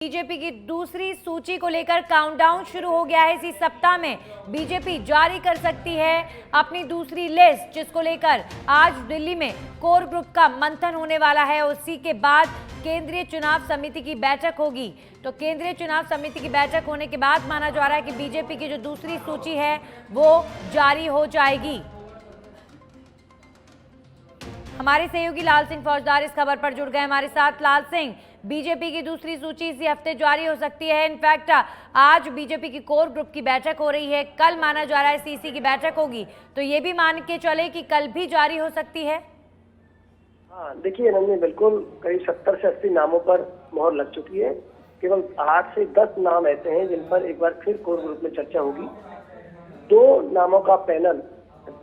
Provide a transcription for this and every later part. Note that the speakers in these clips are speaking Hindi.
बीजेपी की दूसरी सूची को लेकर काउंटडाउन शुरू हो गया है। इसी सप्ताह में बीजेपी जारी कर सकती है अपनी दूसरी लिस्ट, जिसको लेकर आज दिल्ली में कोर ग्रुप का मंथन होने वाला है। उसी के बाद केंद्रीय चुनाव समिति की बैठक होगी। तो केंद्रीय चुनाव समिति की बैठक होने के बाद माना जा रहा है कि बीजेपी की जो दूसरी सूची है वो जारी हो जाएगी। हमारे सहयोगी लाल सिंह फौजदार इस खबर पर जुड़ गए हमारे साथ। लाल सिंह, बीजेपी की दूसरी सूची इसी हफ्ते जारी हो सकती है। इनफैक्ट आज बीजेपी की कोर ग्रुप की बैठक हो रही है, कल माना जा रहा है सीसी की बैठक होगी, तो ये भी मान के चले कि कल भी जारी हो सकती है। हाँ, देखिए नंदनी, बिल्कुल करीब 70 से 80 नामों पर मोहर लग चुकी है। केवल 8 से 10 नाम ऐसे हैं जिन पर एक बार फिर कोर ग्रुप में चर्चा होगी। 2 नामों का पैनल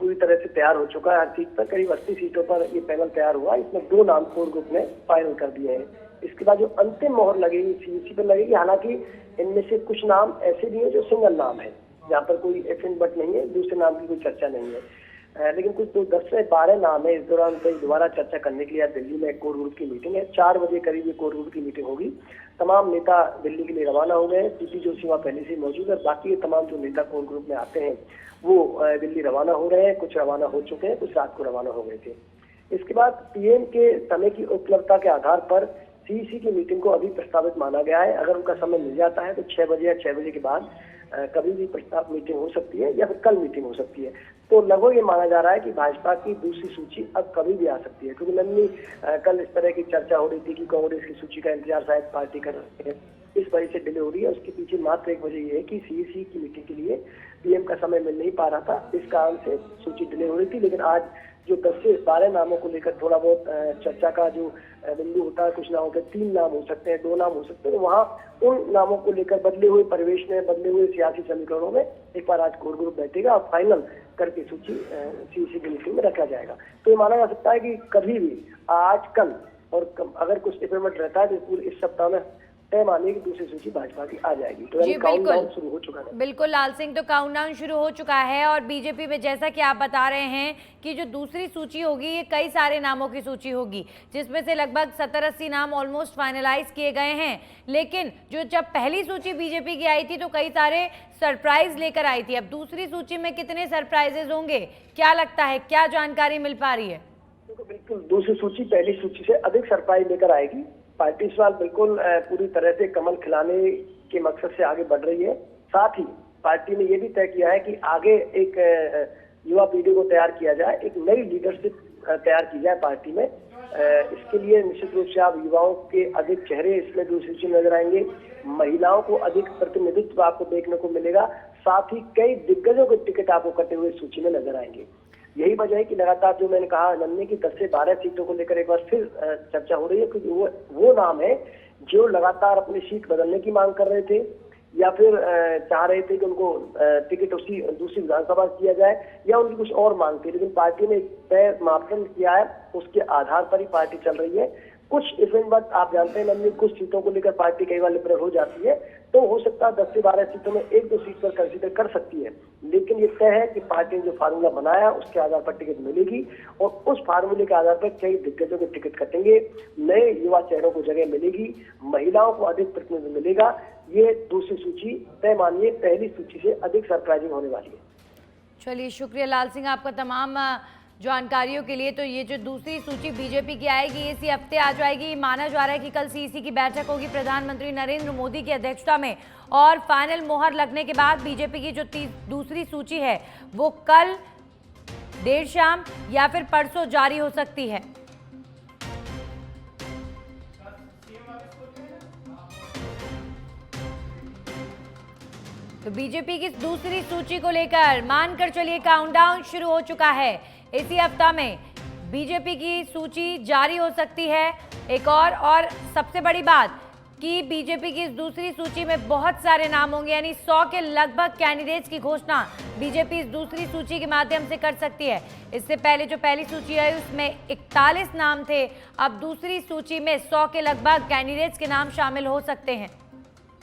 पूरी तरह से तैयार हो चुका है। हर सीट पर करीब 80 सीटों पर ये पैनल तैयार हुआ। इसमें 2 नाम कोर ग्रुप ने फाइनल कर दिए हैं। इसके बाद जो अंतिम मोहर लगेगी सीसी पर लगेगी। हालांकि इनमें से कुछ नाम ऐसे भी हैं जो सिंगल नाम है, जहाँ पर कोई इफ एंड बट नहीं है, दूसरे नाम की कोई चर्चा नहीं है। लेकिन कुछ 10 से 12 नाम है। इस दौरान कई दोबारा चर्चा करने के लिए दिल्ली में कोर ग्रुप की मीटिंग है। 4 बजे करीब ये कोर ग्रुप की मीटिंग होगी। तमाम नेता दिल्ली के लिए रवाना हो गए। सीपी जोशी वहाँ पहले से मौजूद है। बाकी तमाम जो नेता कोर ग्रुप में आते हैं वो दिल्ली रवाना हो रहे हैं। कुछ रवाना हो चुके हैं, कुछ रात को रवाना हो गए थे। इसके बाद पीएम के समय की उपलब्धता के आधार पर सीईसी की मीटिंग को अभी प्रस्तावित माना गया है। अगर उनका समय मिल जाता है तो 6 बजे या 6 बजे के बाद कभी भी प्रस्ताव मीटिंग हो सकती है या फिर कल मीटिंग हो सकती है। तो लगभग ये माना जा रहा है कि भाजपा की दूसरी सूची अब कभी भी आ सकती है, क्योंकि नंदनी कल इस तरह की चर्चा हो रही थी कि कांग्रेस की सूची का इंतजार शायद पार्टी कर रही है, इस वजह से डिले हो रही है। उसके पीछे मात्र एक वजह ये है कि सीईसी की मीटिंग के लिए पीएम का समय मिल नहीं पा रहा था, इस कारण से सूची डिले हो रही थी। लेकिन आज जो 10 से 12 नामों को लेकर थोड़ा बहुत चर्चा का जो बिंदु होता है, कुछ नामों के 3 नाम हो सकते हैं, 2 नाम हो सकते हैं, तो वहाँ उन नामों को लेकर बदले हुए परिवेश में, बदले हुए सियासी समीकरणों में एक बार आज कोर ग्रुप बैठेगा और फाइनल करके सूची सीईसी की मीटिंग में रखा जाएगा। तो ये माना जा सकता है कि कभी भी आज, कल और अगर कुछ डिफरेंट रहता है तो पूरे इस सप्ताह में तय मानिए कि दूसरी सूची भाजपा की आ जाएगी। तो काउंटडाउन शुरू हो चुका है। बिल्कुल लाल सिंह, तो काउंटडाउन शुरू हो चुका है और बीजेपी में जैसा कि आप बता रहे हैं कि जो दूसरी सूची होगी ये कई सारे नामों की सूची होगी, जिसमें से लगभग 70-80 नाम ऑलमोस्ट फाइनलाइज किए गए हैं। लेकिन जो जब पहली सूची बीजेपी की आई थी तो कई सारे सरप्राइज लेकर आई थी। अब दूसरी सूची में कितने सरप्राइजेज होंगे, क्या लगता है, क्या जानकारी मिल पा रही है? बिल्कुल दूसरी सूची पहली सूची से अधिक सरप्राइज लेकर आएगी। पार्टी इस बार बिल्कुल पूरी तरह से कमल खिलाने के मकसद से आगे बढ़ रही है। साथ ही पार्टी ने ये भी तय किया है कि आगे एक युवा पीढ़ी को तैयार किया जाए, एक नई लीडरशिप तैयार की जाए पार्टी में। इसके लिए निश्चित रूप से आप युवाओं के अधिक चेहरे इसमें दूसरी सूची में नजर आएंगे। महिलाओं को अधिक प्रतिनिधित्व आपको देखने को मिलेगा। साथ ही कई दिग्गजों के टिकट आपको कटे हुए सूची में नजर आएंगे। यही वजह है कि लगातार जो मैंने कहा नन्हे की 10 से 12 सीटों को लेकर एक बार फिर चर्चा हो रही है, क्योंकि वो नाम है जो लगातार अपनी सीट बदलने की मांग कर रहे थे या फिर चाह रहे थे कि उनको टिकट उसी दूसरी विधानसभा दिया जाए, या उनकी कुछ और मांग थी। लेकिन पार्टी ने तय मापदंड किया है, उसके आधार पर ही पार्टी चल रही है। कुछ इवेंट बाद आप जानते हैं नन्हे, कुछ सीटों को लेकर पार्टी कई बार लिबरल हो जाती है, तो हो सकता है 10 से 12 सीटों में 1-2 सीट पर कंसीडर कर सकती है। लेकिन ये तय है कि पार्टी ने जो फार्मूला बनाया उसके आधार पर टिकट मिलेगी और उस फार्मूले के आधार पर कई दिग्गजों के टिकट कटेंगे, नए युवा चेहरों को जगह मिलेगी, महिलाओं को अधिक प्रतिनिधित्व मिलेगा। ये दूसरी सूची तय मानिए पहली सूची से अधिक सरप्राइजिंग होने वाली है। चलिए, शुक्रिया लाल सिंह आपका तमाम जानकारियों के लिए। तो ये जो दूसरी सूची बीजेपी की आएगी इसी हफ्ते आ जाएगी। माना जा रहा है कि कल सीईसी की बैठक होगी प्रधानमंत्री नरेंद्र मोदी की अध्यक्षता में, और फाइनल मोहर लगने के बाद बीजेपी की जो दूसरी सूची है वो कल देर शाम या फिर परसों जारी हो सकती है। तो बीजेपी की दूसरी सूची को लेकर मानकर चलिए काउंटडाउन शुरू हो चुका है। इसी हफ्ता में बीजेपी की सूची जारी हो सकती है। एक और सबसे बड़ी बात कि बीजेपी की इस दूसरी सूची में बहुत सारे नाम होंगे, यानी 100 के लगभग कैंडिडेट्स की घोषणा बीजेपी इस दूसरी सूची के माध्यम से कर सकती है। इससे पहले जो पहली सूची आई उसमें 41 नाम थे, अब दूसरी सूची में 100 के लगभग कैंडिडेट्स के नाम शामिल हो सकते हैं।